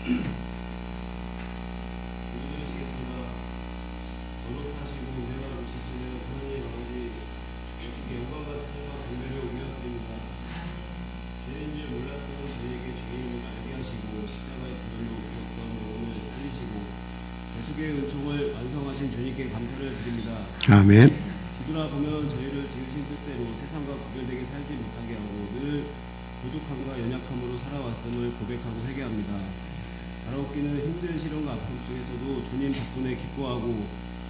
기도드리시겠습니다. 거룩하시고 은혜가 넘치시는 하나님 아버지, 예수께 영광과 찬양과 경배를 올려드립니다. 죄인 줄 몰랐던 저희에게 죄인을 알게 하시고 십자가의 부활로 오셨던 영혼을 살리시고 대속의 은총을 완성하신 주님께 감사를 드립니다. 아멘. 뒤돌아보면 저희를 지으신 뜻대로 세상과 구별되게 살지 못하게 하고 늘 부족함과 연약함으로 살아왔음을 고백하고 회개합니다. 바라옵기는 힘든 시련과 아픔 중에서도 주님 덕분에 기뻐하고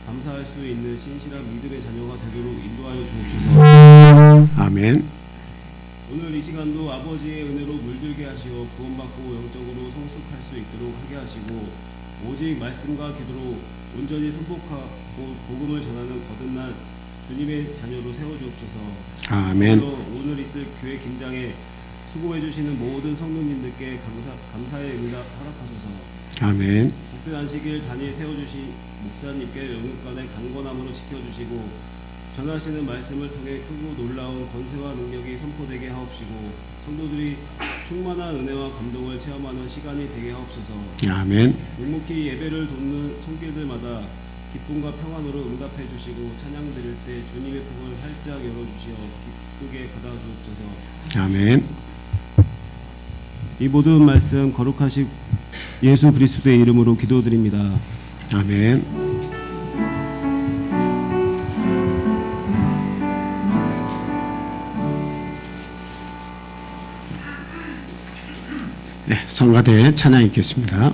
감사할 수 있는 신실한 믿음의 자녀가 되도록 인도하여 주옵소서. 아멘. 오늘 이 시간도 아버지의 은혜로 물들게 하시어 구원받고 영적으로 성숙할 수 있도록 하게 하시고 오직 말씀과 기도로 온전히 순복하고 복음을 전하는 거듭난 주님의 자녀로 세워주옵소서. 아멘. 오늘 있을 교회 김장에 수고해 주시는 모든 성도님들께 감사의 응답 허락하소서. 아멘. 복된 안식일 단일 세워주신 목사님께 영육간의 강건함으로 지켜주시고 전하시는 말씀을 통해 크고 놀라운 권세와 능력이 선포되게 하옵시고 성도들이 충만한 은혜와 감동을 체험하는 시간이 되게 하옵소서. 아멘. 묵묵히 예배를 돕는 손길들마다 기쁨과 평안으로 응답해 주시고 찬양 드릴 때 주님의 품을 활짝 열어주시어 기쁘게 받아주옵소서. 아멘. 이 모든 말씀 거룩하신 예수 그리스도의 이름으로 기도드립니다. 아멘. 네, 성가대 찬양 읽겠습니다.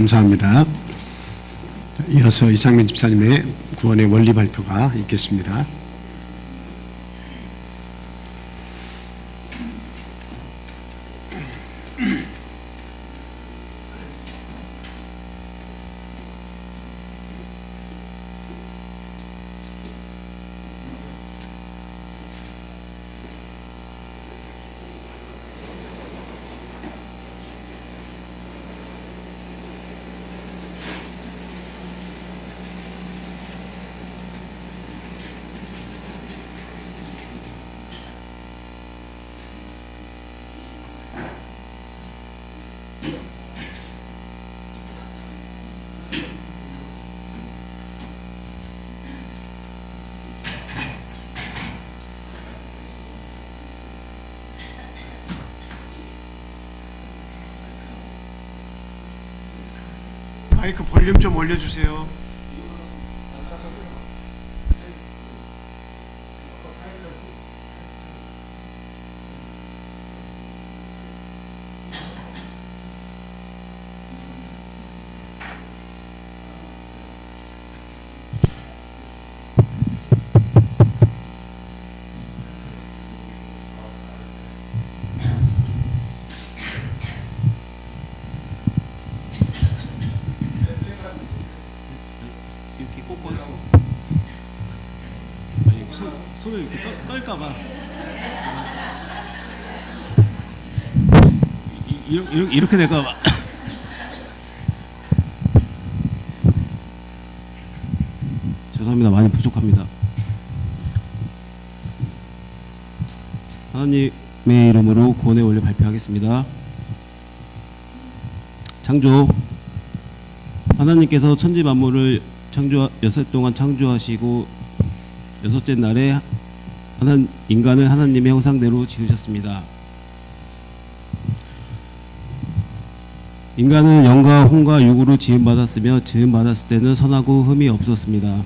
감사합니다. 자, 이어서 이상민 집사님의 구원의 원리 발표가 있겠습니다. 마이크 볼륨 좀 올려주세요. 이렇게 꽂고 있어. 아니, 손을 이렇게 떨까봐. 이렇게 될까봐. 죄송합니다. 많이 부족합니다. 하나님의 이름으로 구원의 원리 발표하겠습니다. 창조. 하나님께서 천지 만물을 여섯 동안 창조하시고 여섯째 날에 인간을 하나님의 형상대로 지으셨습니다. 인간은 영과 혼과 육으로 지음받았으며 지음받았을 때는 선하고 흠이 없었습니다.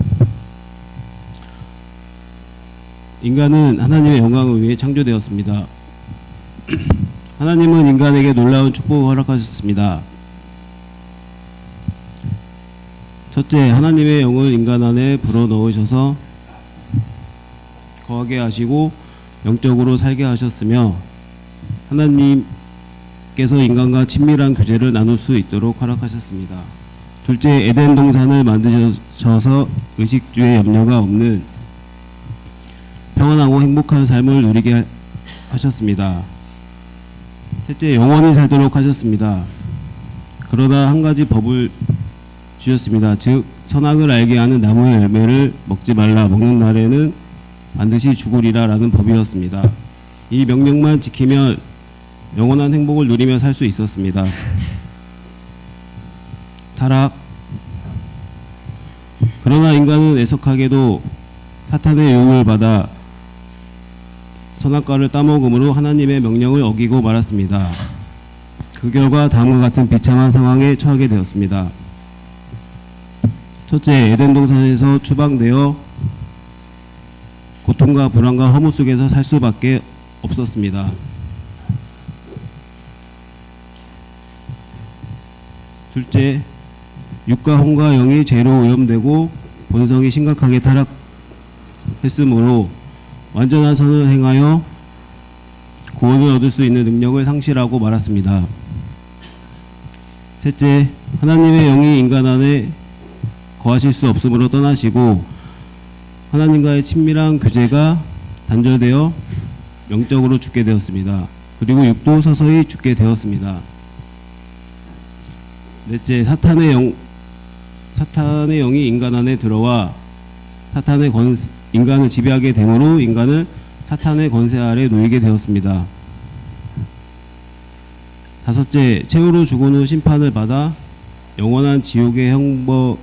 인간은 하나님의 영광을 위해 창조되었습니다. 하나님은 인간에게 놀라운 축복을 허락하셨습니다. 첫째, 하나님의 영을 인간 안에 불어넣으셔서 거하게 하시고 영적으로 살게 하셨으며 하나님께서 인간과 친밀한 교제를 나눌 수 있도록 허락하셨습니다. 둘째, 에덴 동산을 만드셔서 의식주의 염려가 없는 평안하고 행복한 삶을 누리게 하셨습니다. 셋째, 영원히 살도록 하셨습니다. 그러나 한 가지 법을 주셨습니다. 즉 선악을 알게 하는 나무의 열매를 먹지 말라. 먹는 날에는 반드시 죽으리라 라는 법이었습니다. 이 명령만 지키면 영원한 행복을 누리며 살 수 있었습니다. 타락. 그러나 인간은 애석하게도 사탄의 유혹을 받아 선악과를 따먹음으로 하나님의 명령을 어기고 말았습니다. 그 결과 다음과 같은 비참한 상황에 처하게 되었습니다. 첫째, 에덴 동산에서 추방되어 고통과 불안과 허무 속에서 살 수밖에 없었습니다. 둘째, 육과 혼과 영이 죄로 오염되고 본성이 심각하게 타락했으므로 완전한 선을 행하여 구원을 얻을 수 있는 능력을 상실하고 말았습니다. 셋째, 하나님의 영이 인간 안에 거하실 수 없으므로 떠나시고 하나님과의 친밀한 교제가 단절되어 영적으로 죽게 되었습니다. 그리고 육도 서서히 죽게 되었습니다. 넷째, 사탄의 영이 인간 안에 들어와 인간을 지배하게 되므로 인간은 사탄의 권세 아래 놓이게 되었습니다. 다섯째, 최후로 죽은 후 심판을 받아 영원한 지옥의 형벌을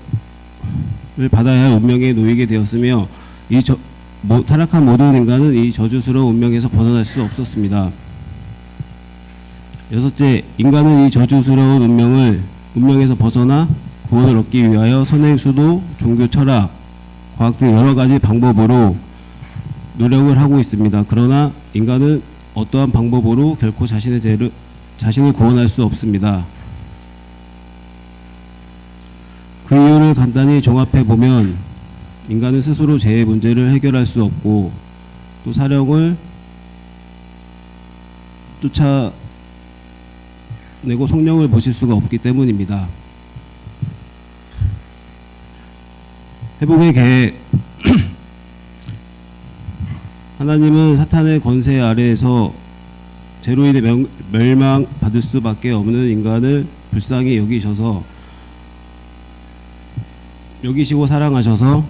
받아야 할 운명에 놓이게 되었으며 타락한 모든 인간은 이 저주스러운 운명에서 벗어날 수 없었습니다. 여섯째, 인간은 이 저주스러운 운명에서 벗어나 구원을 얻기 위하여 선행, 수도, 종교, 철학, 과학 등 여러 가지 방법으로 노력을 하고 있습니다. 그러나 인간은 어떠한 방법으로 결코 자신을 구원할 수 없습니다. 그 이유를 간단히 종합해 보면 인간은 스스로 죄의 문제를 해결할 수 없고 또 사령을 쫓아내고 성령을 모실 수가 없기 때문입니다. 회복의 계획. 하나님은 사탄의 권세 아래에서 죄로 인해 멸망받을 수밖에 없는 인간을 불쌍히 여기시고 사랑하셔서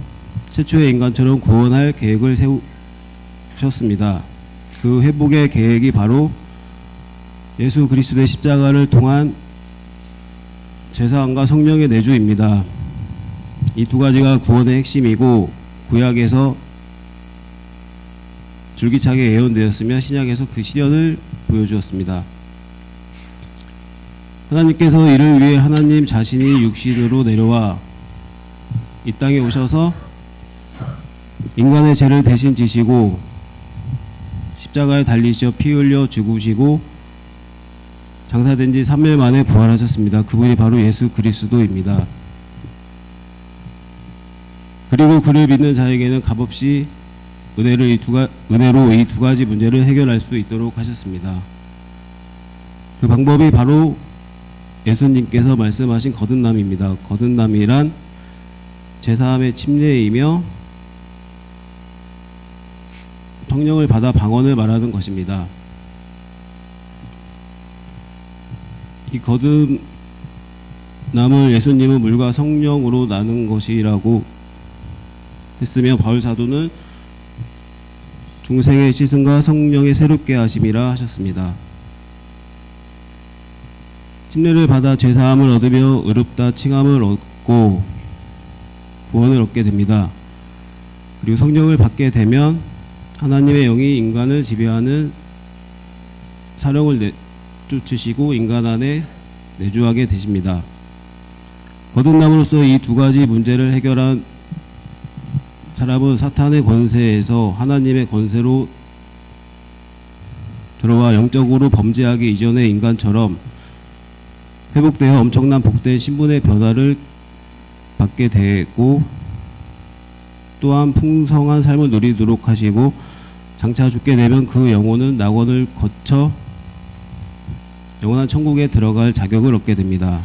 최초의 인간처럼 구원할 계획을 세우셨습니다. 그 회복의 계획이 바로 예수 그리스도의 십자가를 통한 제사함과 성령의 내주입니다. 이 두 가지가 구원의 핵심이고 구약에서 줄기차게 예언되었으며 신약에서 그 실현을 보여주었습니다. 하나님께서 이를 위해 하나님 자신이 육신으로 내려와 이 땅에 오셔서 인간의 죄를 대신 지시고 십자가에 달리셔 피 흘려 죽으시고 장사된 지 3일 만에 부활하셨습니다. 그분이 바로 예수 그리스도입니다. 그리고 그를 믿는 자에게는 값없이 은혜로 이 두 가지 문제를 해결할 수 있도록 하셨습니다. 그 방법이 바로 예수님께서 말씀하신 거듭남입니다. 거듭남이란 제사함의 침례이며 성령을 받아 방언을 말하는 것입니다. 이 거듭남을 예수님은 물과 성령으로 나눈 것이라고 했으며 바울 사도는 중생의 씻음과 성령의 새롭게 하심이라 하셨습니다. 침례를 받아 죄사함을 얻으며 의롭다 칭함을 얻고 구원을 얻게 됩니다. 그리고 성령을 받게 되면 하나님의 영이 인간을 지배하는 사령을 쫓으시고 인간 안에 내주하게 되십니다. 거듭남으로써 이 두 가지 문제를 해결한 사람은 사탄의 권세에서 하나님의 권세로 들어와 영적으로 범죄하기 이전의 인간처럼 회복되어 엄청난 복된 신분의 변화를 받게 되고 또한 풍성한 삶을 누리도록 하시고 장차 죽게 되면 그 영혼은 낙원을 거쳐 영원한 천국에 들어갈 자격을 얻게 됩니다.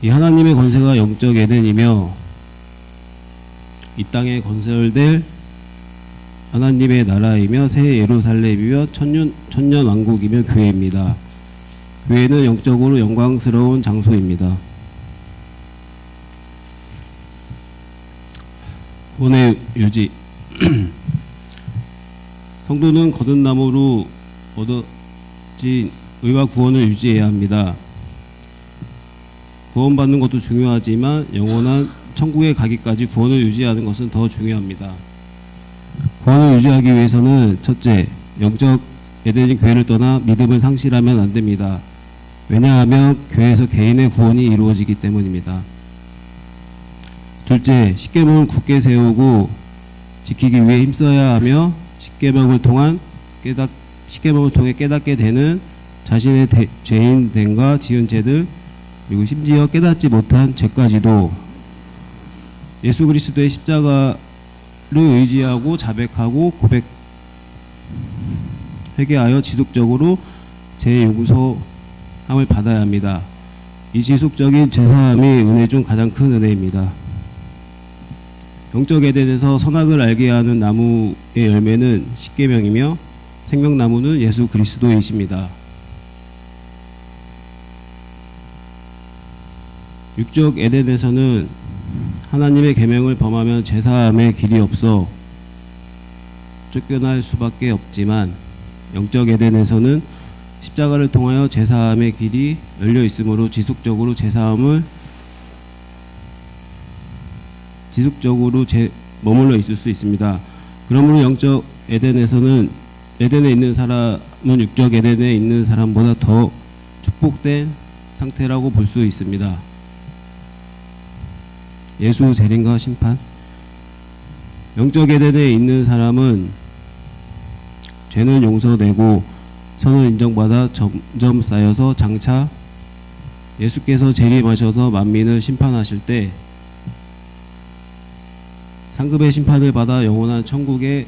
이 하나님의 권세가 영적 에덴이며 이 땅에 건설될 하나님의 나라이며 새 예루살렘이며 천년 왕국이며 교회입니다. 교회는 영적으로 영광스러운 장소입니다. 구원의 유지. 성도는 거듭남으로 얻어진 의와 구원을 유지해야 합니다. 구원받는 것도 중요하지만 영원한 천국에 가기까지 구원을 유지하는 것은 더 중요합니다. 구원을 유지하기 위해서는 첫째, 영적 에덴인 교회를 떠나 믿음을 상실하면 안 됩니다. 왜냐하면 교회에서 개인의 구원이 이루어지기 때문입니다. 둘째, 십계명을 굳게 세우고 지키기 위해 힘써야 하며 십계명을 통해 깨닫게 되는 자신의 죄인됨과 지은 죄들 그리고 심지어 깨닫지 못한 죄까지도 예수 그리스도의 십자가를 의지하고 자백하고 회개하여 지속적으로 죄 용서함을 받아야 합니다. 이 지속적인 죄사함이 은혜 중 가장 큰 은혜입니다. 영적 에덴에서 선악을 알게 하는 나무의 열매는 십계명이며 생명나무는 예수 그리스도이십니다. 육적 에덴에서는 하나님의 계명을 범하면 죄사함의 길이 없어 쫓겨날 수밖에 없지만 영적 에덴에서는 십자가를 통하여 죄사함의 길이 열려 있으므로 지속적으로 머물러 있을 수 있습니다. 그러므로 영적 에덴에 있는 사람은 육적 에덴에 있는 사람보다 더 축복된 상태라고 볼 수 있습니다. 예수 재림과 심판. 영적 에덴에 있는 사람은 죄는 용서되고 선을 인정받아 점점 쌓여서 장차 예수께서 재림하셔서 만민을 심판하실 때 상급의 심판을 받아 영원한 천국에서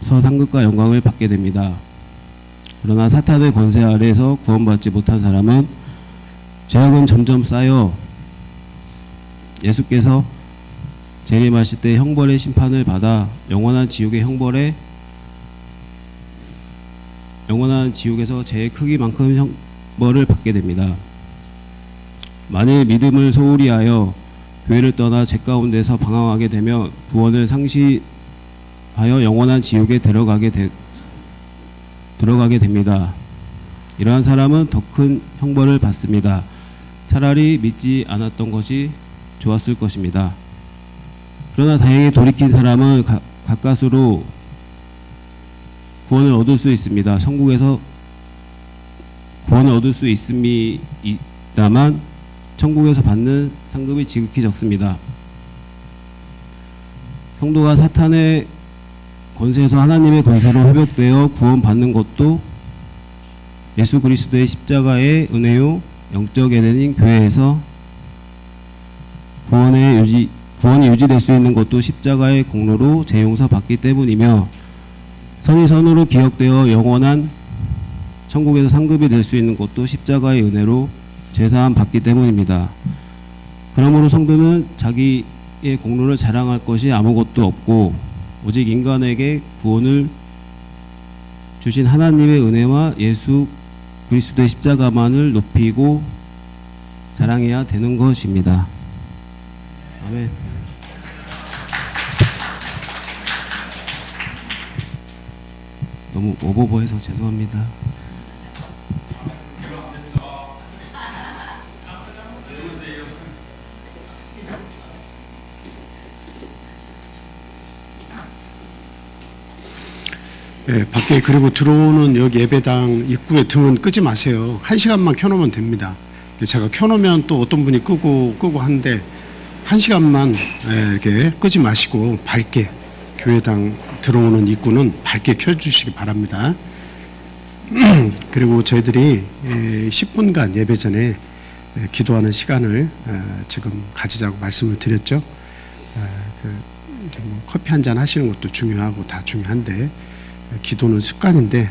상급과 영광을 받게 됩니다. 그러나 사탄의 권세 아래에서 구원받지 못한 사람은 죄악은 점점 쌓여 예수께서 재림하실 때 형벌의 심판을 받아 영원한 지옥에서 죄의 크기만큼 형벌을 받게 됩니다. 만일 믿음을 소홀히 하여 교회를 떠나 죄 가운데서 방황하게 되면 구원을 상실하여 영원한 지옥에 들어가게 됩니다. 이러한 사람은 더 큰 형벌을 받습니다. 차라리 믿지 않았던 것이 좋았을 것입니다. 그러나 다행히 돌이킨 사람은 가까스로 구원을 얻을 수 있습니다. 천국에서 구원을 얻을 수 있습니다만 천국에서 받는 상급이 지극히 적습니다. 성도가 사탄의 권세에서 하나님의 권세로 회복되어 구원받는 것도 예수 그리스도의 십자가의 은혜요 영적 에덴인 교회에서 구원이 유지될 수 있는 것도 십자가의 공로로 재용서 받기 때문이며 선이 선으로 기억되어 영원한 천국에서 상급이 될 수 있는 것도 십자가의 은혜로 죄사함 받기 때문입니다. 그러므로 성도는 자기의 공로를 자랑할 것이 아무것도 없고 오직 인간에게 구원을 주신 하나님의 은혜와 예수 그리스도의 십자가만을 높이고 자랑해야 되는 것입니다. 아멘. 너무 오버버해서 죄송합니다. 예, 밖에 그리고 들어오는 여기 예배당 입구에 등은 끄지 마세요. 1시간만 켜놓으면 됩니다. 제가 켜놓으면 또 어떤 분이 끄고 하는데 1시간만 이렇게 끄지 마시고 밝게 교회당 들어오는 입구는 밝게 켜주시기 바랍니다. 그리고 저희들이 10분간 예배 전에 기도하는 시간을 지금 가지자고 말씀을 드렸죠. 커피 한잔 하시는 것도 중요하고 다 중요한데 기도는 습관인데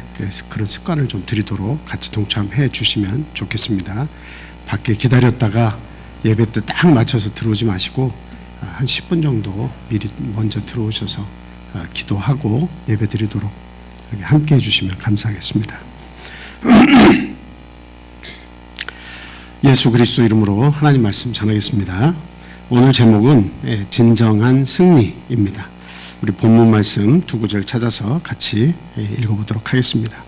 그런 습관을 좀 드리도록 같이 동참해 주시면 좋겠습니다. 밖에 기다렸다가 예배 때 딱 맞춰서 들어오지 마시고 한 10분 정도 미리 먼저 들어오셔서 기도하고 예배 드리도록 함께 해주시면 감사하겠습니다. 예수 그리스도 이름으로 하나님 말씀 전하겠습니다. 오늘 제목은 진정한 승리입니다. 우리 본문 말씀 두 구절 찾아서 같이 읽어보도록 하겠습니다.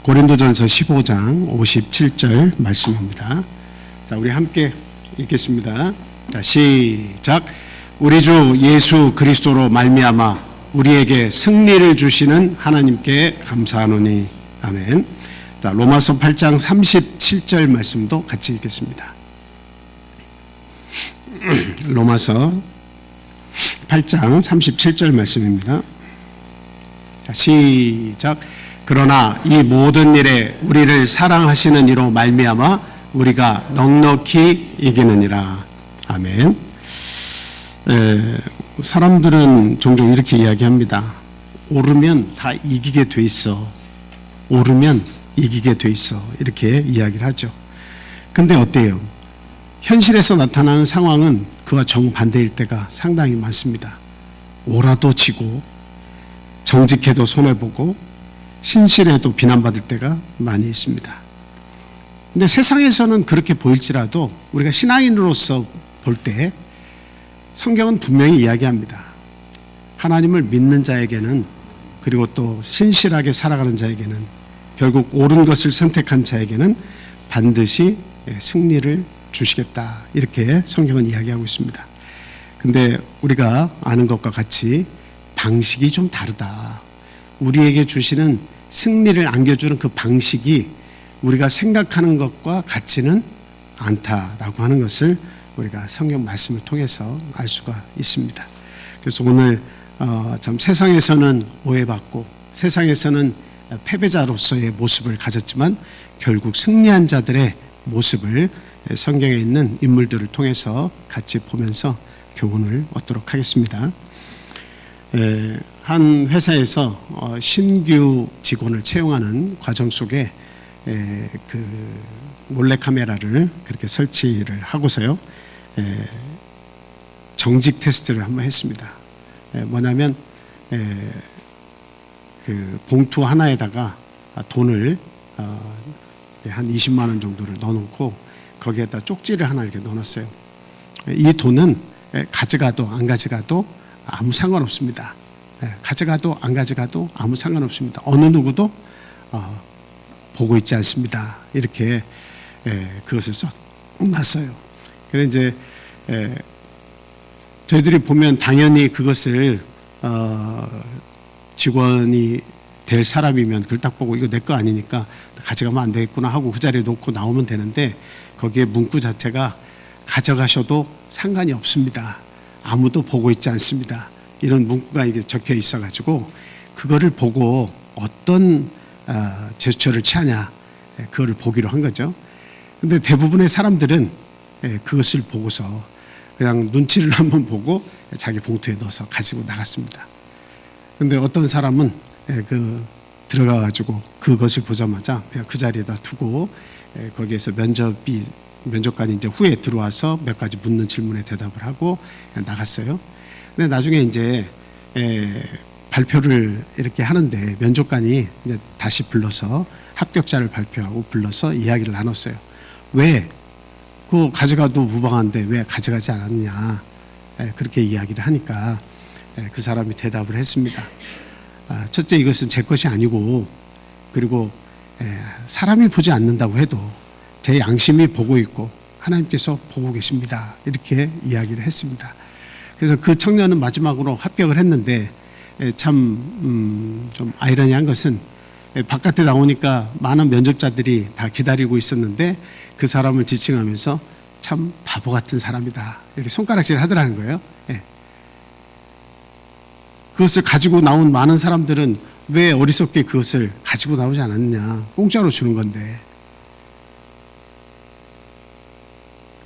고린도전서 15장 57절 말씀입니다. 자, 우리 함께 읽겠습니다. 자, 시작. 우리 주 예수 그리스도로 말미암아 우리에게 승리를 주시는 하나님께 감사하노니 아멘. 자, 로마서 8장 37절 말씀도 같이 읽겠습니다. 로마서 8장 37절 말씀입니다. 자, 시작. 그러나 이 모든 일에 우리를 사랑하시는 이로 말미암아 우리가 넉넉히 이기느니라. 아멘. 사람들은 종종 이렇게 이야기합니다. 오르면 다 이기게 돼 있어. 오르면 이기게 돼 있어. 이렇게 이야기를 하죠. 근데 어때요? 현실에서 나타나는 상황은 그와 정반대일 때가 상당히 많습니다. 오라도 지고 정직해도 손해보고 신실해도 비난받을 때가 많이 있습니다. 근데 세상에서는 그렇게 보일지라도 우리가 신앙인으로서 볼 때 성경은 분명히 이야기합니다. 하나님을 믿는 자에게는 그리고 또 신실하게 살아가는 자에게는 결국 옳은 것을 선택한 자에게는 반드시 승리를 주시겠다. 이렇게 성경은 이야기하고 있습니다. 근데 우리가 아는 것과 같이 방식이 좀 다르다. 우리에게 주시는 승리를 안겨주는 그 방식이 우리가 생각하는 것과 같지는 않다라고 하는 것을 우리가 성경 말씀을 통해서 알 수가 있습니다. 그래서 오늘 참 세상에서는 오해받고 세상에서는 패배자로서의 모습을 가졌지만 결국 승리한 자들의 모습을 성경에 있는 인물들을 통해서 같이 보면서 교훈을 얻도록 하겠습니다. 한 회사에서 신규 직원을 채용하는 과정 속에 그 몰래카메라를 그렇게 설치를 하고서요, 정직 테스트를 한번 했습니다. 뭐냐면 그 봉투 하나에다가 돈을 한 20만 원 정도를 넣어놓고 거기에다 쪽지를 하나 이렇게 넣어놨어요. 이 돈은 가져가도 안 가져가도 아무 상관없습니다. 가져가도 안 가져가도 아무 상관없습니다. 어느 누구도 보고 있지 않습니다. 이렇게 그것을 써놨어요. 그래서 이제 저희들이 보면 당연히 그것을 직원이 될 사람이면 그걸 딱 보고 이거 내 거 아니니까 가져가면 안 되겠구나 하고 그 자리에 놓고 나오면 되는데, 거기에 문구 자체가 가져가셔도 상관이 없습니다. 아무도 보고 있지 않습니다. 이런 문구가 이게 적혀 있어가지고 그거를 보고 어떤 제스처를 취하냐, 그거를 보기로 한 거죠. 근데 대부분의 사람들은 그것을 보고서 그냥 눈치를 한번 보고 자기 봉투에 넣어서 가지고 나갔습니다. 근데 어떤 사람은 들어가가지고 그것을 보자마자 그냥 그 자리에다 두고 거기에서 면접관이 이제 후에 들어와서 몇 가지 묻는 질문에 대답을 하고 나갔어요. 근데 나중에 이제 발표를 이렇게 하는데 면접관이 이제 다시 불러서 합격자를 발표하고 불러서 이야기를 나눴어요. 왜 그거 가져가도 무방한데 왜 가져가지 않았냐, 그렇게 이야기를 하니까 그 사람이 대답을 했습니다. 첫째, 이것은 제 것이 아니고, 그리고 사람이 보지 않는다고 해도 제 양심이 보고 있고 하나님께서 보고 계십니다. 이렇게 이야기를 했습니다. 그래서 그 청년은 마지막으로 합격을 했는데 참 좀 아이러니한 것은 바깥에 나오니까 많은 면접자들이 다 기다리고 있었는데 그 사람을 지칭하면서 참 바보 같은 사람이다, 이렇게 손가락질을 하더라는 거예요. 그것을 가지고 나온 많은 사람들은 왜 어리석게 그것을 가지고 나오지 않았느냐, 공짜로 주는 건데.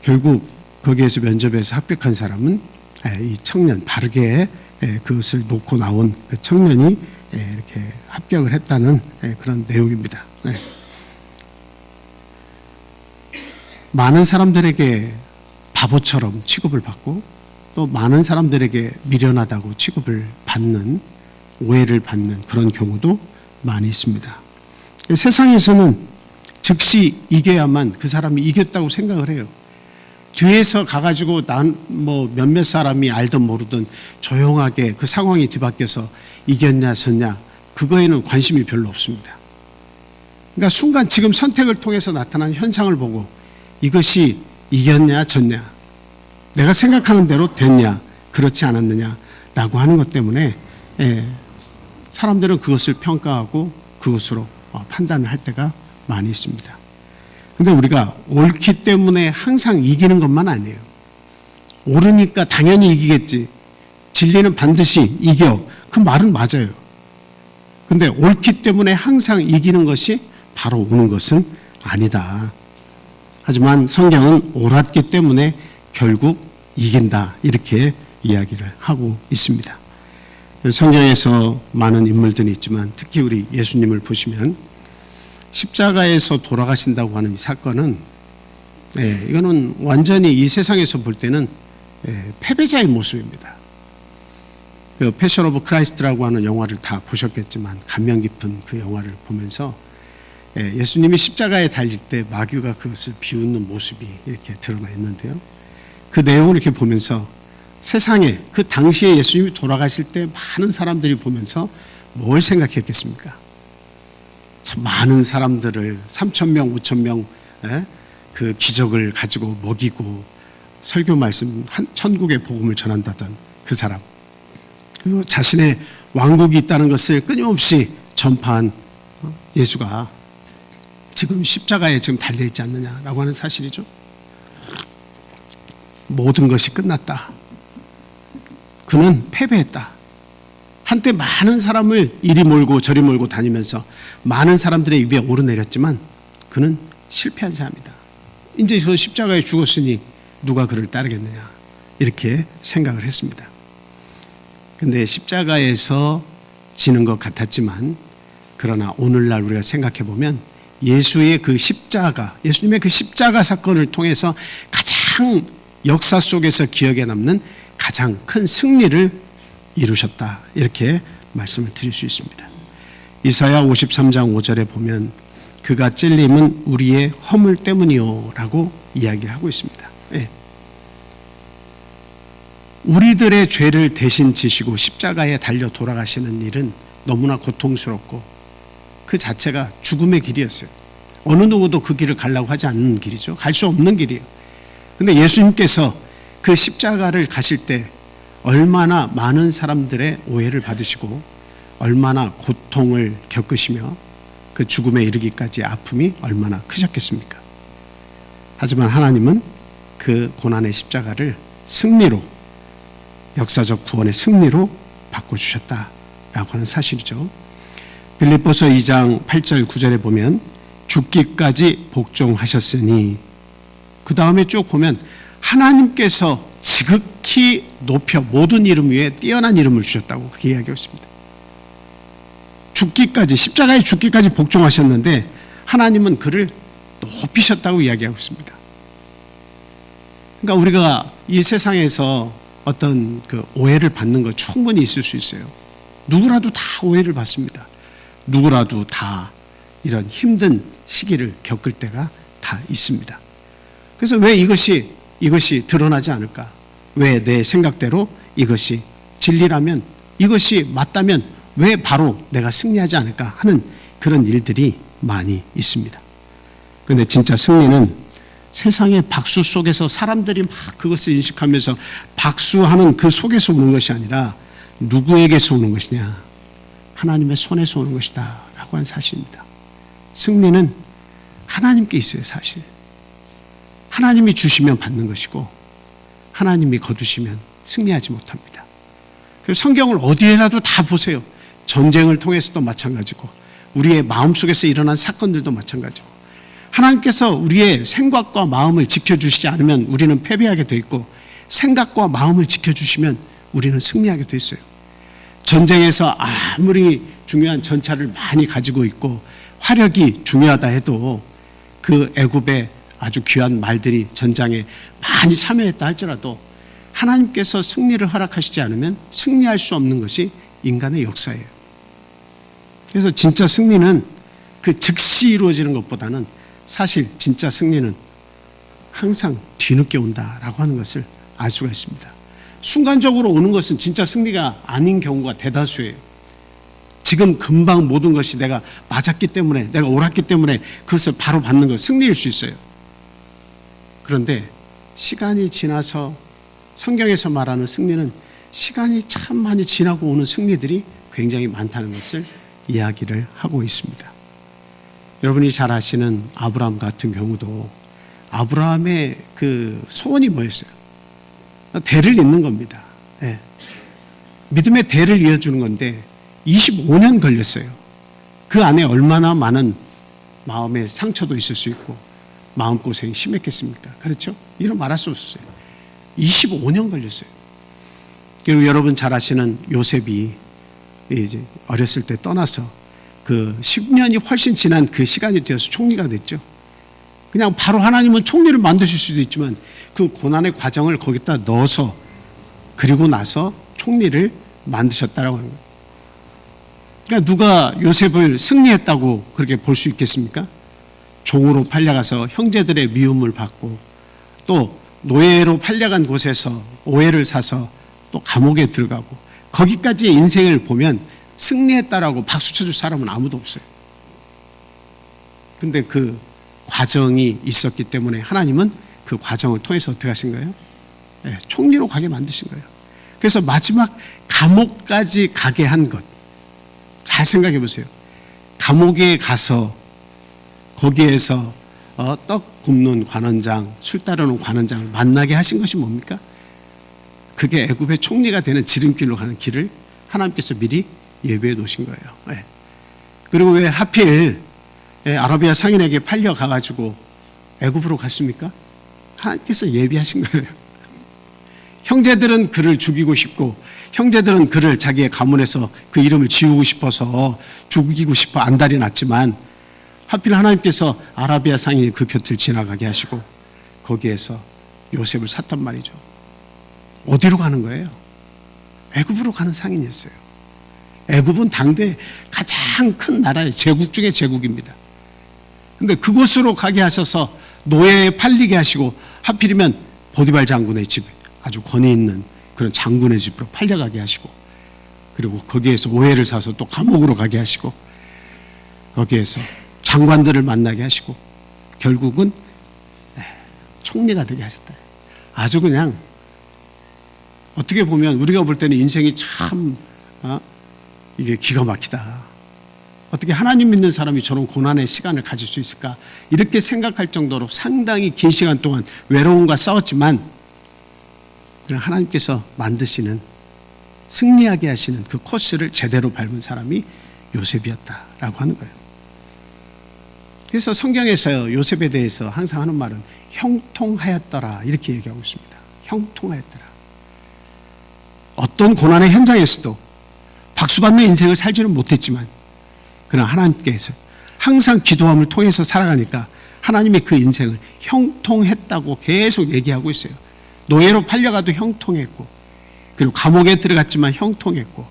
결국 거기에서 면접에서 합격한 사람은 이 청년, 바르게 그것을 놓고 나온 그 청년이 이렇게 합격을 했다는 그런 내용입니다. 많은 사람들에게 바보처럼 취급을 받고 또 많은 사람들에게 미련하다고 취급을 받는, 오해를 받는 그런 경우도 많이 있습니다. 세상에서는 즉시 이겨야만 그 사람이 이겼다고 생각을 해요. 뒤에서 가가지고 몇몇 사람이 알든 모르든 조용하게 그 상황이 뒤바뀌어서 이겼냐 졌냐, 그거에는 관심이 별로 없습니다. 그러니까 순간 지금 선택을 통해서 나타난 현상을 보고 이것이 이겼냐 졌냐, 내가 생각하는 대로 됐냐 그렇지 않았느냐라고 하는 것 때문에 사람들은 그것을 평가하고 그것으로 판단을 할 때가 많이 있습니다. 근데 우리가 옳기 때문에 항상 이기는 것만 아니에요. 옳으니까 당연히 이기겠지, 진리는 반드시 이겨, 그 말은 맞아요. 근데 옳기 때문에 항상 이기는 것이 바로 오는 것은 아니다. 하지만 성경은 옳았기 때문에 결국 이긴다, 이렇게 이야기를 하고 있습니다. 성경에서 많은 인물들이 있지만 특히 우리 예수님을 보시면 십자가에서 돌아가신다고 하는 이 사건은 이거는 완전히 이 세상에서 볼 때는 패배자의 모습입니다. 그 패션 오브 크라이스트라고 하는 영화를 다 보셨겠지만 감명 깊은 그 영화를 보면서 예수님이 십자가에 달릴 때 마귀가 그것을 비웃는 모습이 이렇게 드러나 있는데요. 그 내용을 이렇게 보면서 세상에 그 당시에 예수님이 돌아가실 때 많은 사람들이 보면서 뭘 생각했겠습니까? 참 많은 사람들을 3,000명, 5,000명 그 기적을 가지고 먹이고 설교 말씀 천국의 복음을 전한다던 그 사람, 그리고 자신의 왕국이 있다는 것을 끊임없이 전파한 예수가 지금 십자가에 지금 달려있지 않느냐라고 하는 사실이죠. 모든 것이 끝났다. 그는 패배했다. 한때 많은 사람을 이리 몰고 저리 몰고 다니면서 많은 사람들의 입에 오르내렸지만 그는 실패한 사람이다. 이제 저 십자가에 죽었으니 누가 그를 따르겠느냐 이렇게 생각을 했습니다. 근데 십자가에서 지는 것 같았지만 그러나 오늘날 우리가 생각해 보면 예수의 그 십자가, 예수님의 그 십자가 사건을 통해서 가장 역사 속에서 기억에 남는 가장 큰 승리를 이루셨다 이렇게 말씀을 드릴 수 있습니다. 이사야 53장 5절에 보면 그가 찔림은 우리의 허물 때문이요 라고 이야기를 하고 있습니다. 예. 우리들의 죄를 대신 지시고 십자가에 달려 돌아가시는 일은 너무나 고통스럽고 그 자체가 죽음의 길이었어요. 어느 누구도 그 길을 가려고 하지 않는 길이죠. 갈 수 없는 길이에요. 근데 예수님께서 그 십자가를 가실 때 얼마나 많은 사람들의 오해를 받으시고 얼마나 고통을 겪으시며 그 죽음에 이르기까지 아픔이 얼마나 크셨겠습니까? 하지만 하나님은 그 고난의 십자가를 승리로, 역사적 구원의 승리로 바꿔주셨다라고 하는 사실이죠. 빌립보서 2장 8절 9절에 보면 죽기까지 복종하셨으니, 그 다음에 쭉 보면 하나님께서 지극히 높여 모든 이름 위에 뛰어난 이름을 주셨다고 그렇게 이야기하고 있습니다. 죽기까지, 십자가에 죽기까지 복종하셨는데 하나님은 그를 높이셨다고 이야기하고 있습니다. 그러니까 우리가 이 세상에서 어떤 그 오해를 받는 거 충분히 있을 수 있어요. 누구라도 다 오해를 받습니다. 누구라도 다 이런 힘든 시기를 겪을 때가 다 있습니다. 그래서 왜 이것이 드러나지 않을까? 왜 내 생각대로 이것이 진리라면, 이것이 맞다면 왜 바로 내가 승리하지 않을까 하는 그런 일들이 많이 있습니다. 그런데 진짜 승리는 세상의 박수 속에서 사람들이 막 그것을 인식하면서 박수하는 그 속에서 오는 것이 아니라 누구에게서 오는 것이냐? 하나님의 손에서 오는 것이다 라고 한 사실입니다. 승리는 하나님께 있어요. 사실 하나님이 주시면 받는 것이고 하나님이 거두시면 승리하지 못합니다. 그래서 성경을 어디에라도 다 보세요. 전쟁을 통해서도 마찬가지고 우리의 마음속에서 일어난 사건들도 마찬가지고 하나님께서 우리의 생각과 마음을 지켜주시지 않으면 우리는 패배하게 돼 있고 생각과 마음을 지켜주시면 우리는 승리하게 돼 있어요. 전쟁에서 아무리 중요한 전차를 많이 가지고 있고 화력이 중요하다 해도 그 애굽의 아주 귀한 말들이 전장에 많이 참여했다 할지라도 하나님께서 승리를 허락하시지 않으면 승리할 수 없는 것이 인간의 역사예요. 그래서 진짜 승리는 그 즉시 이루어지는 것보다는 사실 진짜 승리는 항상 뒤늦게 온다라고 하는 것을 알 수가 있습니다. 순간적으로 오는 것은 진짜 승리가 아닌 경우가 대다수예요. 지금 금방 모든 것이 내가 맞았기 때문에, 내가 옳았기 때문에 그것을 바로 받는 것, 승리일 수 있어요. 그런데 시간이 지나서 성경에서 말하는 승리는 시간이 참 많이 지나고 오는 승리들이 굉장히 많다는 것을 이야기를 하고 있습니다. 여러분이 잘 아시는 아브라함 같은 경우도 아브라함의 그 소원이 뭐였어요? 대를 잇는 겁니다. 네. 믿음의 대를 이어주는 건데 25년 걸렸어요. 그 안에 얼마나 많은 마음의 상처도 있을 수 있고 마음고생이 심했겠습니까? 그렇죠? 이런 말할 수 없었어요. 25년 걸렸어요. 그리고 여러분 잘 아시는 요셉이 이제 어렸을 때 떠나서 그 10년이 훨씬 지난 그 시간이 되어서 총리가 됐죠. 그냥 바로 하나님은 총리를 만드실 수도 있지만 그 고난의 과정을 거기다 넣어서 그리고 나서 총리를 만드셨다라고 하는 거예요. 그러니까 누가 요셉을 승리했다고 그렇게 볼 수 있겠습니까? 종으로 팔려가서 형제들의 미움을 받고 또 노예로 팔려간 곳에서 오해를 사서 또 감옥에 들어가고 거기까지의 인생을 보면 승리했다라고 박수 쳐줄 사람은 아무도 없어요. 근데 그 과정이 있었기 때문에 하나님은 그 과정을 통해서 어떻게 하신 거예요? 네, 총리로 가게 만드신 거예요. 그래서 마지막 감옥까지 가게 한 것. 잘 생각해 보세요. 감옥에 가서 거기에서 떡 굽는 관원장, 술 따르는 관원장을 만나게 하신 것이 뭡니까? 그게 애굽의 총리가 되는 지름길로 가는 길을 하나님께서 미리 예배해 놓으신 거예요. 네. 그리고 왜 하필 아라비아 상인에게 팔려가가지고 애굽으로 갔습니까? 하나님께서 예비하신 거예요. 형제들은 그를 죽이고 싶고 형제들은 그를 자기의 가문에서 그 이름을 지우고 싶어서 죽이고 싶어 안달이 났지만 하필 하나님께서 아라비아 상이 그 곁을 지나가게 하시고 거기에서 요셉을 샀단 말이죠. 어디로 가는 거예요? 애굽으로 가는 상인이었어요. 애굽은 당대 가장 큰 나라의 제국 중에 제국입니다. 근데 그곳으로 가게 하셔서 노예에 팔리게 하시고 하필이면 보디발 장군의 집, 아주 권위 있는 그런 장군의 집으로 팔려가게 하시고 그리고 거기에서 오해를 사서 또 감옥으로 가게 하시고 거기에서 장관들을 만나게 하시고 결국은 총리가 되게 하셨다. 아주 그냥 어떻게 보면 우리가 볼 때는 인생이 참 이게 기가 막히다. 어떻게 하나님 믿는 사람이 저런 고난의 시간을 가질 수 있을까? 이렇게 생각할 정도로 상당히 긴 시간 동안 외로움과 싸웠지만 하나님께서 만드시는 승리하게 하시는 그 코스를 제대로 밟은 사람이 요셉이었다라고 하는 거예요. 그래서 성경에서 요셉에 대해서 항상 하는 말은 형통하였더라 이렇게 얘기하고 있습니다. 형통하였더라. 어떤 고난의 현장에서도 박수받는 인생을 살지는 못했지만 그러나 하나님께서 항상 기도함을 통해서 살아가니까 하나님의 그 인생을 형통했다고 계속 얘기하고 있어요. 노예로 팔려가도 형통했고 그리고 감옥에 들어갔지만 형통했고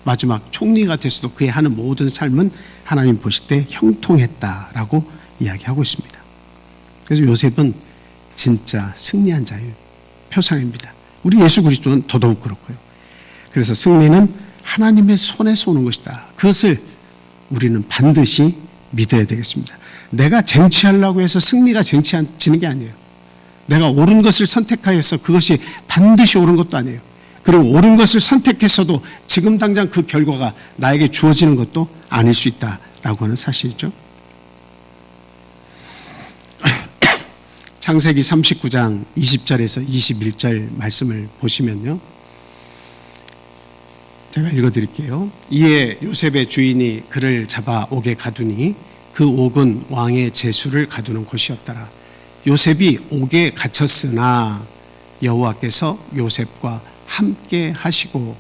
마지막 총리가 돼서도 그의 하는 모든 삶은 하나님 보실 때 형통했다라고 이야기하고 있습니다. 그래서 요셉은 진짜 승리한 자의 표상입니다. 우리 예수 그리스도는 더더욱 그렇고요. 그래서 승리는 하나님의 손에서 오는 것이다. 그것을 우리는 반드시 믿어야 되겠습니다. 내가 쟁취하려고 해서 승리가 쟁취지는 게 아니에요. 내가 옳은 것을 선택하여서 그것이 반드시 옳은 것도 아니에요. 그리고 옳은 것을 선택했어도 지금 당장 그 결과가 나에게 주어지는 것도 아닐 수 있다라고 하는 사실이죠. 창세기 39장 20절에서 21절 말씀을 보시면요. 제가 읽어드릴게요. 이에 요셉의 주인이 그를 잡아 옥에 가두니 그 옥은 왕의 제수를 가두는 곳이었더라. 요셉이 옥에 갇혔으나 여호와께서 요셉과 함께 하시고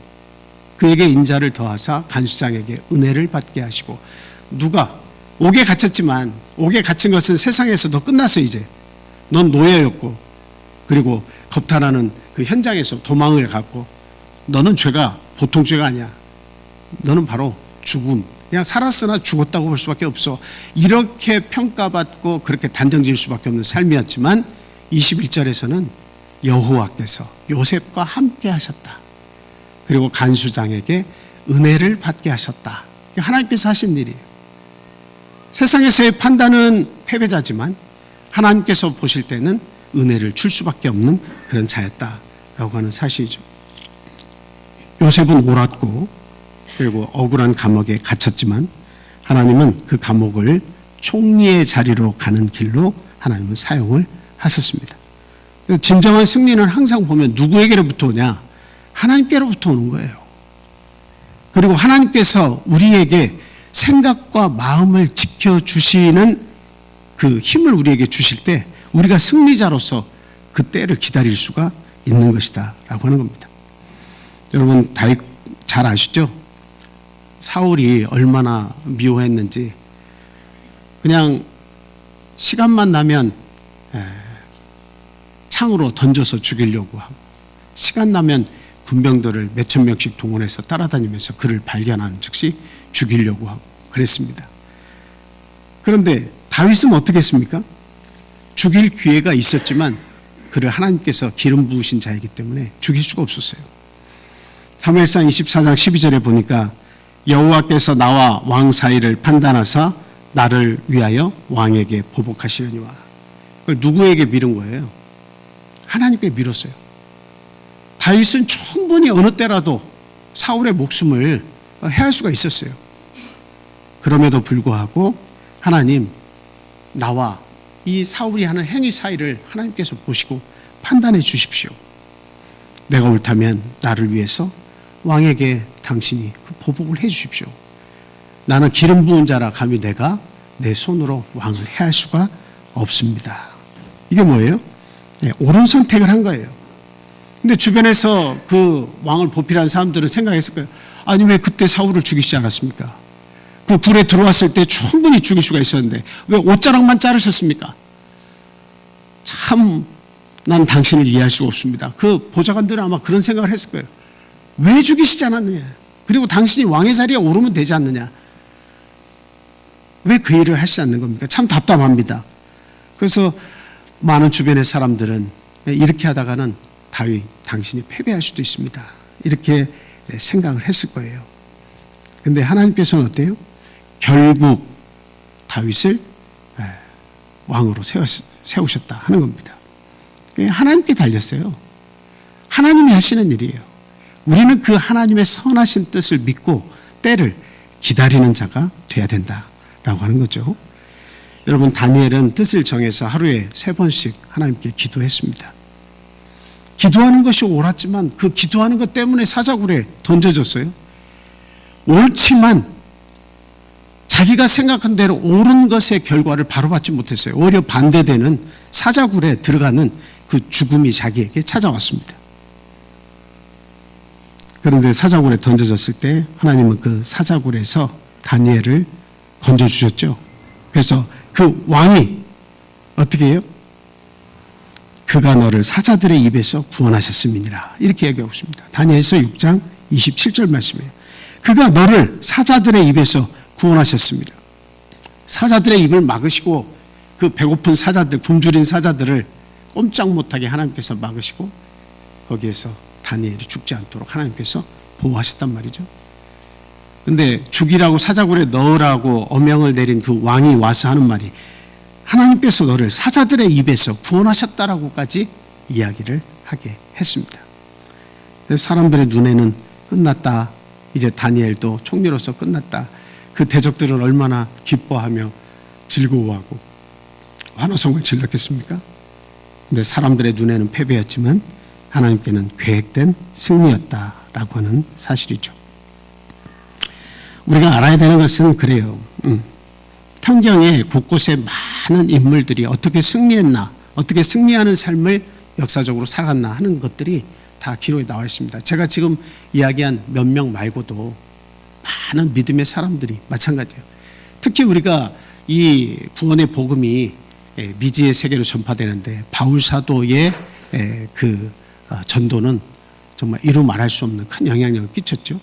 그에게 인자를 더하사 간수장에게 은혜를 받게 하시고 누가 옥에 갇혔지만 옥에 갇힌 것은 세상에서도 끝났어. 이제 넌 노예였고 그리고 겁탈하는 그 현장에서 도망을 갔고 너는 죄가 보통 죄가 아니야. 너는 바로 죽음. 그냥 살았으나 죽었다고 볼 수밖에 없어. 이렇게 평가받고 그렇게 단정지을 수밖에 없는 삶이었지만 21절에서는 여호와께서 요셉과 함께 하셨다. 그리고 간수장에게 은혜를 받게 하셨다. 하나님께서 하신 일이에요. 세상에서의 판단은 패배자지만 하나님께서 보실 때는 은혜를 줄 수밖에 없는 그런 자였다라고 하는 사실이죠. 요셉은 옳았고 그리고 억울한 감옥에 갇혔지만 하나님은 그 감옥을 총리의 자리로 가는 길로 하나님은 사용을 하셨습니다. 진정한 승리는 항상 보면 누구에게로부터 오냐? 하나님께로부터 오는 거예요. 그리고 하나님께서 우리에게 생각과 마음을 지켜주시는 그 힘을 우리에게 주실 때 우리가 승리자로서 그 때를 기다릴 수가 있는 것이다 라고 하는 겁니다. 여러분 다윗 잘 아시죠? 사울이 얼마나 미워했는지 그냥 시간만 나면 창으로 던져서 죽이려고 하고 시간 나면 군병들을 몇천 명씩 동원해서 따라다니면서 그를 발견하는 즉시 죽이려고 하고 그랬습니다. 그런데 다윗은 어떻게 했습니까? 죽일 기회가 있었지만 그를 하나님께서 기름 부으신 자이기 때문에 죽일 수가 없었어요. 사무엘상 24장 12절에 보니까 여호와께서 나와 왕 사이를 판단하사 나를 위하여 왕에게 보복하시려니와. 그걸 누구에게 미룬 거예요? 하나님께 미뤘어요. 다윗은 충분히 어느 때라도 사울의 목숨을 해할 수가 있었어요. 그럼에도 불구하고 하나님 나와 이 사울이 하는 행위 사이를 하나님께서 보시고 판단해 주십시오. 내가 옳다면 나를 위해서 왕에게 당신이 그 보복을 해 주십시오. 나는 기름 부은 자라 감히 내가 내 손으로 왕을 해할 수가 없습니다. 이게 뭐예요? 예, 옳은 선택을 한 거예요. 근데 주변에서 그 왕을 보필한 사람들은 생각했을 거예요. 아니 왜 그때 사울을 죽이지 않았습니까? 그 굴에 들어왔을 때 충분히 죽일 수가 있었는데 왜 옷자락만 자르셨습니까? 참 난 당신을 이해할 수가 없습니다. 그 보좌관들은 아마 그런 생각을 했을 거예요. 왜 죽이시지 않았느냐? 그리고 당신이 왕의 자리에 오르면 되지 않느냐? 왜 그 일을 하시지 않는 겁니까? 참 답답합니다. 그래서 많은 주변의 사람들은 이렇게 하다가는 다윗 당신이 패배할 수도 있습니다. 이렇게 생각을 했을 거예요. 근데 하나님께서는 어때요? 결국 다윗을 왕으로 세우셨다 하는 겁니다. 하나님께 달렸어요. 하나님이 하시는 일이에요. 우리는 그 하나님의 선하신 뜻을 믿고 때를 기다리는 자가 돼야 된다라고 하는 거죠. 여러분 다니엘은 뜻을 정해서 하루에 3번씩 하나님께 기도했습니다. 기도하는 것이 옳았지만 그 기도하는 것 때문에 사자굴에 던져졌어요. 옳지만 자기가 생각한 대로 옳은 것의 결과를 바로 받지 못했어요. 오히려 반대되는 사자굴에 들어가는 그 죽음이 자기에게 찾아왔습니다. 그런데 사자굴에 던져졌을 때 하나님은 그 사자굴에서 다니엘을 건져주셨죠. 그래서 그 왕이 어떻게 해요? 그가 너를 사자들의 입에서 구원하셨음이니라 이렇게 얘기하고 있습니다. 다니엘서 6장 27절 말씀이에요. 그가 너를 사자들의 입에서 구원하셨습니다. 사자들의 입을 막으시고 그 배고픈 사자들, 굶주린 사자들을 꼼짝 못하게 하나님께서 막으시고 거기에서 다니엘이 죽지 않도록 하나님께서 보호하셨단 말이죠. 근데 죽이라고 사자굴에 넣으라고 어명을 내린 그 왕이 와서 하는 말이 하나님께서 너를 사자들의 입에서 구원하셨다라고까지 이야기를 하게 했습니다. 사람들의 눈에는 끝났다. 이제 다니엘도 총리로서 끝났다. 그 대적들은 얼마나 기뻐하며 즐거워하고 환호성을 질렀겠습니까? 근데 사람들의 눈에는 패배였지만 하나님께는 계획된 승리였다라고 하는 사실이죠. 우리가 알아야 되는 것은 그래요. 성경에 곳곳에 많은 인물들이 어떻게 승리했나, 어떻게 승리하는 삶을 역사적으로 살았나 하는 것들이 다 기록에 나와 있습니다. 제가 지금 이야기한 몇 명 말고도 많은 믿음의 사람들이 마찬가지예요. 특히 우리가 이 구원의 복음이 미지의 세계로 전파되는데 바울 사도의 그 전도는 정말 이루 말할 수 없는 큰 영향력을 끼쳤죠.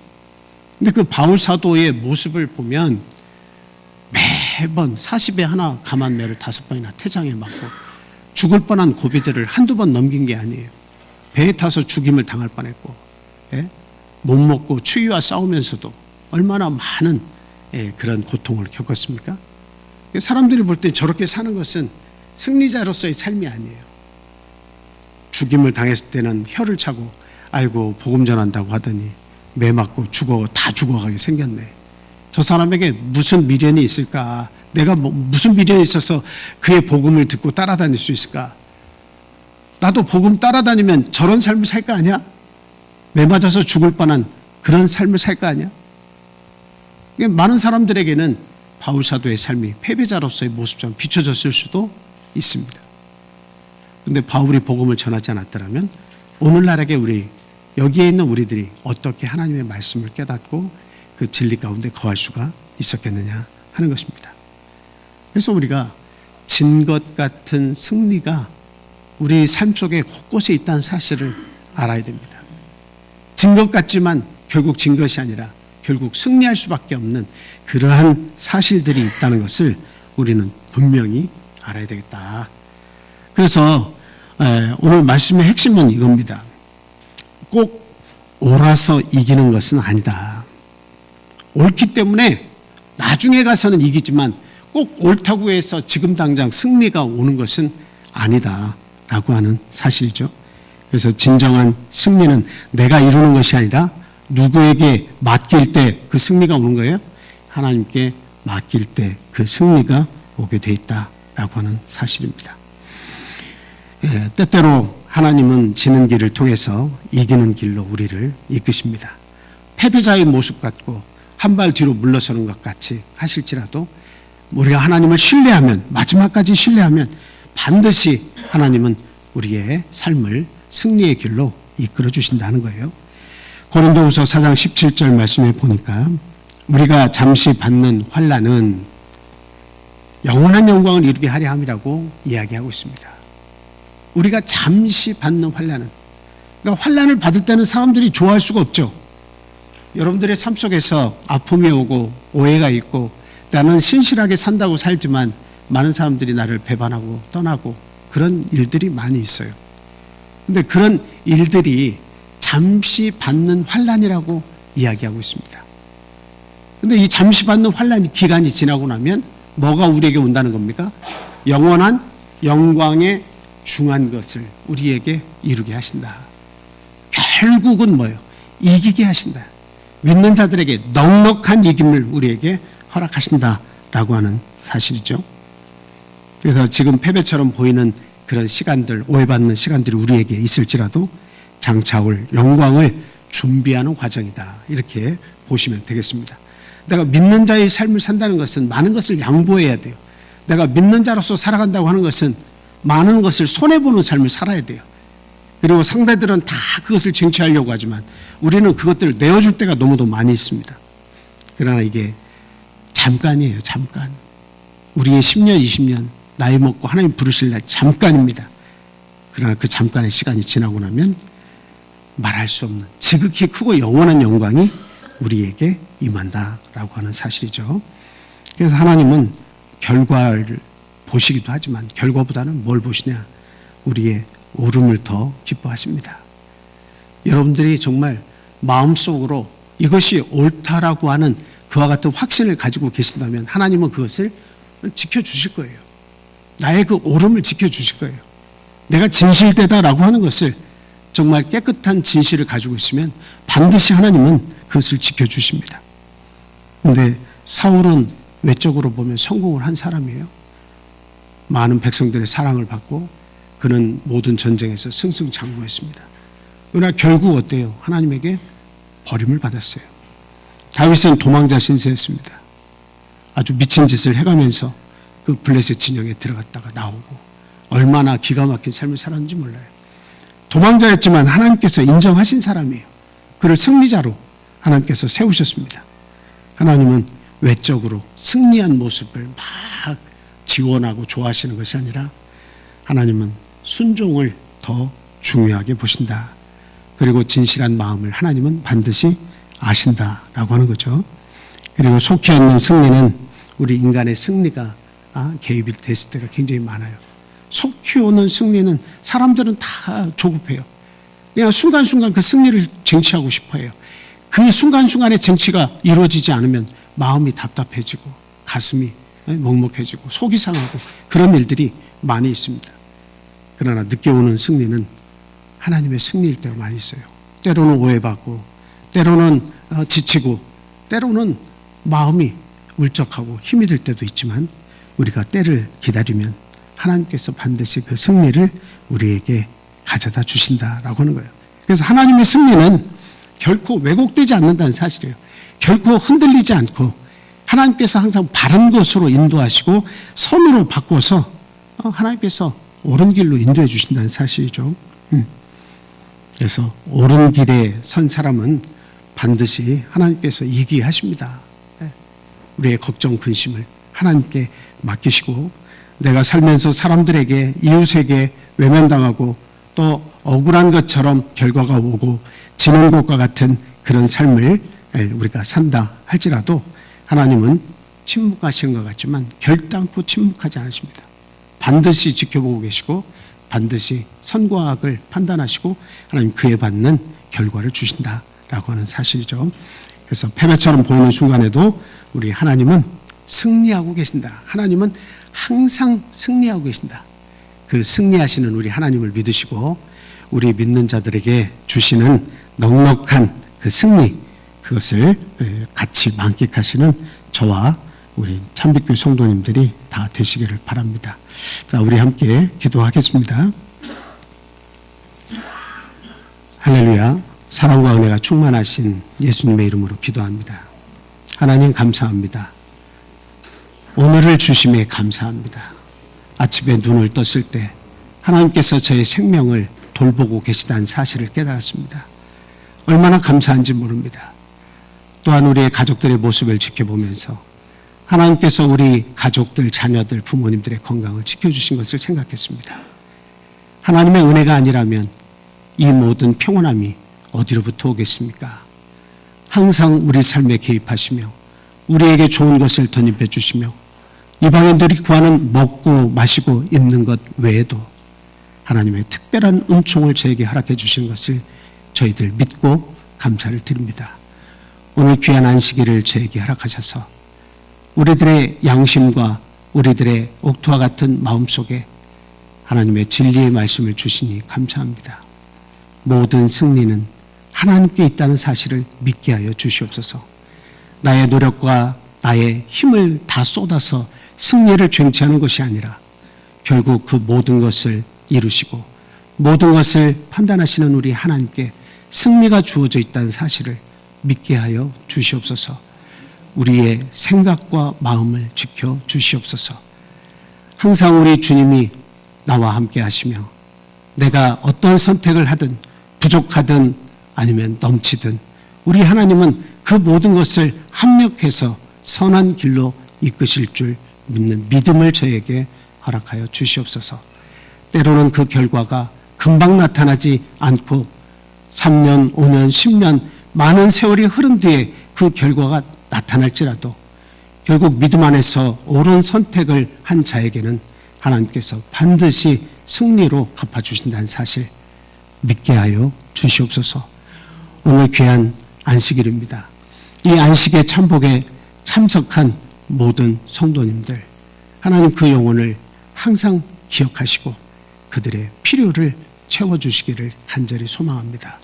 근데 그 바울 사도의 모습을 보면 매번 40에 하나 감한 매를 5번이나 태장에 맞고 죽을 뻔한 고비들을 한두 번 넘긴 게 아니에요. 배에 타서 죽임을 당할 뻔했고 못 먹고 추위와 싸우면서도 얼마나 많은 그런 고통을 겪었습니까? 사람들이 볼 때 저렇게 사는 것은 승리자로서의 삶이 아니에요. 죽임을 당했을 때는 혀를 차고 아이고 복음 전한다고 하더니 매 맞고 다 죽어가게 생겼네. 저 사람에게 무슨 미련이 있을까? 내가 무슨 미련이 있어서 그의 복음을 듣고 따라다닐 수 있을까? 나도 복음 따라다니면 저런 삶을 살 거 아니야? 매 맞아서 죽을 뻔한 그런 삶을 살 거 아니야? 많은 사람들에게는 바울 사도의 삶이 패배자로서의 모습처럼 비춰졌을 수도 있습니다. 그런데 바울이 복음을 전하지 않았더라면 오늘날에게 여기에 있는 우리들이 어떻게 하나님의 말씀을 깨닫고 그 진리 가운데 거할 수가 있었겠느냐 하는 것입니다. 그래서 우리가 진 것 같은 승리가 우리 삶 속에 곳곳에 있다는 사실을 알아야 됩니다. 진 것 같지만 결국 진 것이 아니라 결국 승리할 수밖에 없는 그러한 사실들이 있다는 것을 우리는 분명히 알아야 되겠다. 그래서 오늘 말씀의 핵심은 이겁니다. 꼭 옳아서 이기는 것은 아니다. 옳기 때문에 나중에 가서는 이기지만 꼭 옳다고 해서 지금 당장 승리가 오는 것은 아니다라고 하는 사실이죠. 그래서 진정한 승리는 내가 이루는 것이 아니라 누구에게 맡길 때 그 승리가 오는 거예요? 하나님께 맡길 때 그 승리가 오게 돼 있다라고 하는 사실입니다. 때때로 하나님은 지는 길을 통해서 이기는 길로 우리를 이끄십니다. 패배자의 모습 같고 한 발 뒤로 물러서는 것 같이 하실지라도 우리가 하나님을 신뢰하면 마지막까지 신뢰하면 반드시 하나님은 우리의 삶을 승리의 길로 이끌어 주신다는 거예요. 고린도후서 4장 17절 말씀에 보니까 우리가 잠시 받는 환난은 영원한 영광을 이루게 하려 함이라고 이야기하고 있습니다. 우리가 잠시 받는 환난은, 그러니까 환난을 받을 때는 사람들이 좋아할 수가 없죠. 여러분들의 삶 속에서 아픔이 오고 오해가 있고 나는 신실하게 산다고 살지만 많은 사람들이 나를 배반하고 떠나고 그런 일들이 많이 있어요. 근데 그런 일들이 잠시 받는 환난이라고 이야기하고 있습니다. 근데 이 잠시 받는 환난 기간이 지나고 나면 뭐가 우리에게 온다는 겁니까? 영원한 영광의 중한 것을 우리에게 이루게 하신다. 결국은 뭐예요? 이기게 하신다. 믿는 자들에게 넉넉한 이김을 우리에게 허락하신다라고 하는 사실이죠. 그래서 지금 패배처럼 보이는 그런 시간들, 오해받는 시간들이 우리에게 있을지라도 장차 올 영광을 준비하는 과정이다. 이렇게 보시면 되겠습니다. 내가 믿는 자의 삶을 산다는 것은 많은 것을 양보해야 돼요. 내가 믿는 자로서 살아간다고 하는 것은 많은 것을 손해보는 삶을 살아야 돼요. 그리고 상대들은 다 그것을 쟁취하려고 하지만 우리는 그것들을 내어줄 때가 너무도 많이 있습니다. 그러나 이게 잠깐이에요. 잠깐. 우리의 10년, 20년 나이 먹고 하나님 부르실 날 잠깐입니다. 그러나 그 잠깐의 시간이 지나고 나면 말할 수 없는 지극히 크고 영원한 영광이 우리에게 임한다라고 하는 사실이죠. 그래서 하나님은 결과를 보시기도 하지만 결과보다는 뭘 보시냐? 우리의 오름을 더 기뻐하십니다. 여러분들이 정말 마음속으로 이것이 옳다라고 하는 그와 같은 확신을 가지고 계신다면 하나님은 그것을 지켜주실 거예요. 나의 그 오름을 지켜주실 거예요. 내가 진실되다라고 하는 것을 정말 깨끗한 진실을 가지고 있으면 반드시 하나님은 그것을 지켜주십니다. 그런데 사울은 외적으로 보면 성공을 한 사람이에요. 많은 백성들의 사랑을 받고 그는 모든 전쟁에서 승승장구했습니다. 그러나 결국 어때요? 하나님에게 버림을 받았어요. 다윗은 도망자 신세였습니다. 아주 미친 짓을 해가면서 그 블레셋 진영에 들어갔다가 나오고 얼마나 기가 막힌 삶을 살았는지 몰라요. 도망자였지만 하나님께서 인정하신 사람이에요. 그를 승리자로 하나님께서 세우셨습니다. 하나님은 외적으로 승리한 모습을 막 지원하고 좋아하시는 것이 아니라 하나님은 순종을 더 중요하게 보신다. 그리고 진실한 마음을 하나님은 반드시 아신다라고 하는 거죠. 그리고 속히 얻는 승리는 우리 인간의 승리가 개입이 됐을 때가 굉장히 많아요. 속히 오는 승리는 사람들은 다 조급해요. 그냥 순간순간 그 승리를 쟁취하고 싶어 해요. 그 순간순간의 쟁취가 이루어지지 않으면 마음이 답답해지고 가슴이 먹먹해지고 속이 상하고 그런 일들이 많이 있습니다. 그러나 늦게 오는 승리는 하나님의 승리일 때가 많이 있어요. 때로는 오해받고 때로는 지치고 때로는 마음이 울적하고 힘이 들 때도 있지만 우리가 때를 기다리면 하나님께서 반드시 그 승리를 우리에게 가져다 주신다라고 하는 거예요. 그래서 하나님의 승리는 결코 왜곡되지 않는다는 사실이에요. 결코 흔들리지 않고 하나님께서 항상 바른 것으로 인도하시고 선으로 바꿔서 하나님께서 옳은 길로 인도해 주신다는 사실이죠. 그래서 옳은 길에 선 사람은 반드시 하나님께서 이기게 하십니다. 우리의 걱정, 근심을 하나님께 맡기시고 내가 살면서 사람들에게 이웃에게 외면당하고 또 억울한 것처럼 결과가 오고 지는 것과 같은 그런 삶을 우리가 산다 할지라도 하나님은 침묵하시는 것 같지만 결단코 침묵하지 않으십니다. 반드시 지켜보고 계시고 반드시 선과 악을 판단하시고 하나님 그에 받는 결과를 주신다라고 하는 사실이죠. 그래서 패배처럼 보이는 순간에도 우리 하나님은 승리하고 계신다. 하나님은 항상 승리하고 계신다. 그 승리하시는 우리 하나님을 믿으시고 우리 믿는 자들에게 주시는 넉넉한 그 승리 그것을 같이 만끽하시는 저와 우리 참빛교회 성도님들이 다 되시기를 바랍니다. 자, 우리 함께 기도하겠습니다. 할렐루야. 사랑과 은혜가 충만하신 예수님의 이름으로 기도합니다. 하나님 감사합니다. 오늘을 주심에 감사합니다. 아침에 눈을 떴을 때 하나님께서 저의 생명을 돌보고 계시다는 사실을 깨달았습니다. 얼마나 감사한지 모릅니다. 또한 우리의 가족들의 모습을 지켜보면서 하나님께서 우리 가족들, 자녀들, 부모님들의 건강을 지켜주신 것을 생각했습니다. 하나님의 은혜가 아니라면 이 모든 평온함이 어디로부터 오겠습니까? 항상 우리 삶에 개입하시며 우리에게 좋은 것을 덧입혀 주시며 이방인들이 구하는 먹고 마시고 입는 것 외에도 하나님의 특별한 은총을 저에게 허락해 주신 것을 저희들 믿고 감사를 드립니다. 오늘 귀한 안식일을 저에게 허락하셔서 우리들의 양심과 우리들의 옥토와 같은 마음속에 하나님의 진리의 말씀을 주시니 감사합니다. 모든 승리는 하나님께 있다는 사실을 믿게 하여 주시옵소서. 나의 노력과 나의 힘을 다 쏟아서 승리를 쟁취하는 것이 아니라 결국 그 모든 것을 이루시고 모든 것을 판단하시는 우리 하나님께 승리가 주어져 있다는 사실을 믿게 하여 주시옵소서. 우리의 생각과 마음을 지켜 주시옵소서. 항상 우리 주님이 나와 함께 하시며 내가 어떤 선택을 하든 부족하든 아니면 넘치든 우리 하나님은 그 모든 것을 합력해서 선한 길로 이끄실 줄 믿는 믿음을 저에게 허락하여 주시옵소서. 때로는 그 결과가 금방 나타나지 않고 3년, 5년, 10년 많은 세월이 흐른 뒤에 그 결과가 나타날지라도 결국 믿음 안에서 옳은 선택을 한 자에게는 하나님께서 반드시 승리로 갚아주신다는 사실 믿게 하여 주시옵소서. 오늘 귀한 안식일입니다. 이 안식의 참복에 참석한 모든 성도님들 하나님 그 영혼을 항상 기억하시고 그들의 필요를 채워주시기를 간절히 소망합니다.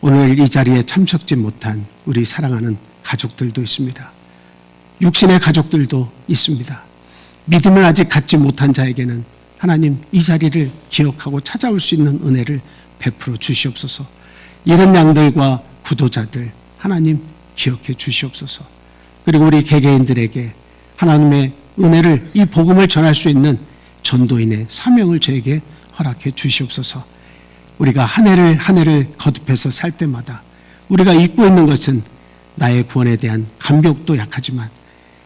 오늘 이 자리에 참석지 못한 우리 사랑하는 가족들도 있습니다. 육신의 가족들도 있습니다. 믿음을 아직 갖지 못한 자에게는 하나님 이 자리를 기억하고 찾아올 수 있는 은혜를 베풀어 주시옵소서. 이런 양들과 구도자들 하나님 기억해 주시옵소서. 그리고 우리 개개인들에게 하나님의 은혜를 이 복음을 전할 수 있는 전도인의 사명을 저에게 허락해 주시옵소서. 우리가 한 해를 거듭해서 살 때마다 우리가 잊고 있는 것은 나의 구원에 대한 감격도 약하지만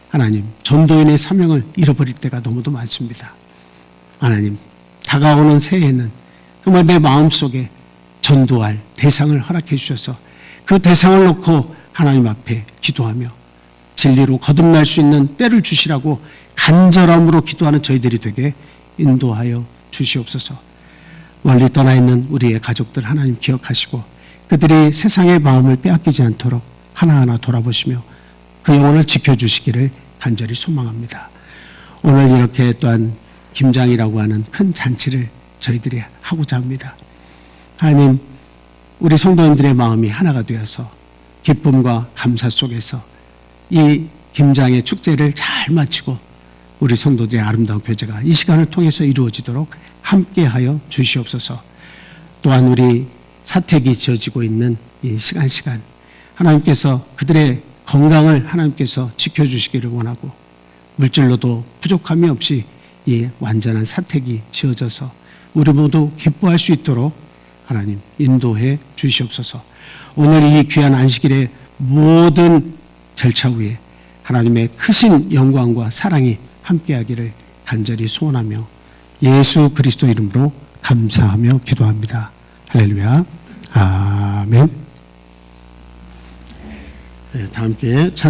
하나님 전도인의 사명을 잃어버릴 때가 너무도 많습니다. 하나님 다가오는 새해에는 정말 내 마음속에 전도할 대상을 허락해 주셔서 그 대상을 놓고 하나님 앞에 기도하며 진리로 거듭날 수 있는 때를 주시라고 간절함으로 기도하는 저희들이 되게 인도하여 주시옵소서. 멀리 떠나 있는 우리의 가족들 하나님 기억하시고 그들이 세상의 마음을 빼앗기지 않도록 하나하나 돌아보시며 그 영혼을 지켜주시기를 간절히 소망합니다. 오늘 이렇게 또한 김장이라고 하는 큰 잔치를 저희들이 하고자 합니다. 하나님 우리 성도님들의 마음이 하나가 되어서 기쁨과 감사 속에서 이 김장의 축제를 잘 마치고 우리 성도들의 아름다운 교제가 이 시간을 통해서 이루어지도록 함께하여 주시옵소서. 또한 우리 사택이 지어지고 있는 이 시간 하나님께서 그들의 건강을 하나님께서 지켜주시기를 원하고 물질로도 부족함이 없이 이 완전한 사택이 지어져서 우리 모두 기뻐할 수 있도록 하나님 인도해 주시옵소서. 오늘 이 귀한 안식일의 모든 절차 위에 하나님의 크신 영광과 사랑이 함께하기를 간절히 소원하며 예수 그리스도 이름으로 감사하며 기도합니다. 할렐루야. 아멘. 다 함께